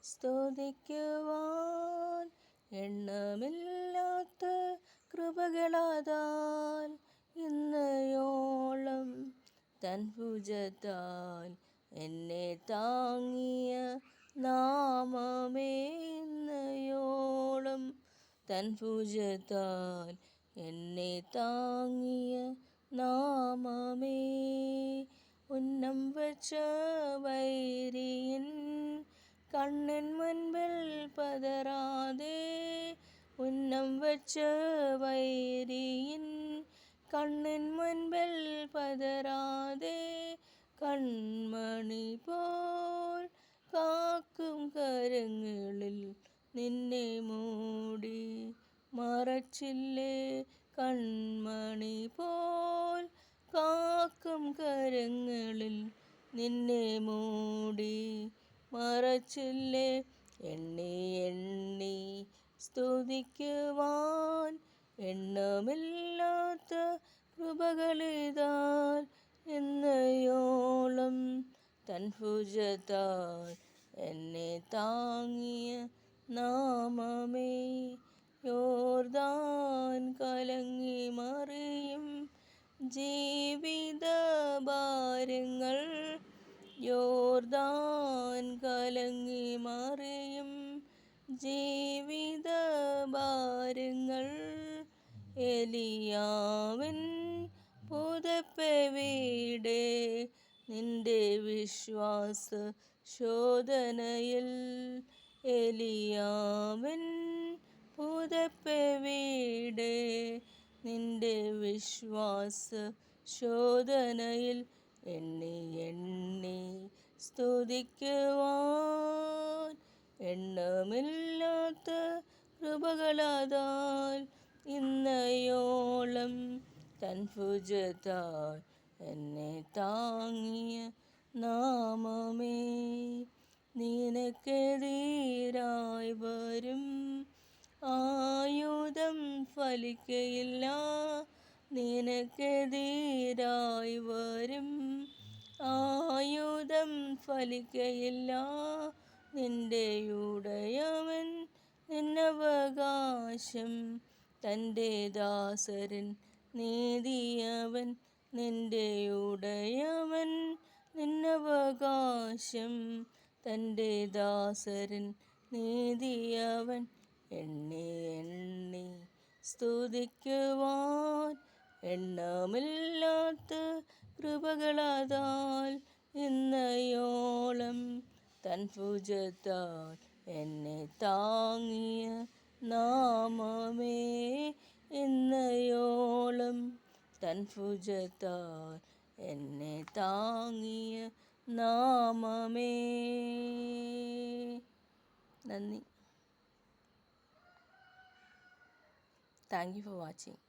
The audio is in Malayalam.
സ്തുതിക്കുവാൻ എണ്ണമില്ലാത്ത കൃപകളാതാൽ ഇന്നയോളം തൻ ഭുജത്താൽ എന്നെ താങ്ങിയ നാമമേ ഇന്നയോളം തൻ ഭുജത്താൽ എന്നെ താങ്ങിയ നാമമേ ഉന്നം വച്ച വൈരിയൻ കണ്ണിൻ മുൻപിൽ പതറാതെ ഉന്നം വച്ച വൈരിയൻ കണ്ണിൻ മുൻപിൽ പതറാതെ കൺമണി പോൽ കാക്കും കരങ്ങളിൽ നിന്നെ മൂടി മറച്ചില്ലേ കൺമണി പോൽ കാക്കും കരങ്ങളിൽ നിന്നെ മൂടി മറച്ചില്ലേ എണ്ണി എണ്ണി സ്തുതിക്കുവാൻ എണ്ണമില്ലാത്ത കൃപകളിതാൽ എന്നയോളം തൻ ഭുജത്താൽ എന്നെ താങ്ങിയ നാമമേ യോർദാൻ കലങ്ങി മറിയും ജീവിത ഭാരങ്ങൾ യോർദാൻ കലങ്ങി മറിയും ജീവിത ഭാരങ്ങൾ എലിയാവിൻ പുതപ്പെവിടെ നിന്റെ വിശ്വാസ ശോധനയിൽ എലിയാവിൻ പുതപ്പെവിടെ നിന്റെ വിശ്വാസ ശോധനയിൽ എണ്ണി എണ്ണി സ്തുതിക്കുവാൻ എണ്ണമില്ലാത്ത കൃപകളാതാൽ ഇന്നയോളം തൻ ഭുജത്താൽ എന്നെ താങ്ങിയ നാമമേ നിനക്കെതിരായി വരും ആയുധം ഫലിക്കയില്ല നിനക്കെതിരായി വരും ആയുധം ഫലിക്കയില്ല നിന്റെ ഉടയവൻ നിന്നവകാശം തൻ്റെ ദാസരൻ നീതിയവൻ നിന്റെ ഉടയവൻ നിന്നവകാശം തൻ്റെ ദാസരൻ നീതിയവൻ എണ്ണി എണ്ണി സ്തുതിക്കുവാൻ എണ്ണമില്ലാത്ത കൃപകളാതാൽ ഇന്നയോളം തൻ ഭുജത്താൽ എന്നെ താങ്ങിയ നാമമേ ഇന്നയോളം തൻ ഭുജത്താൽ എന്നെ താങ്ങിയ നാമമേ. നന്ദി. Thank you for watching.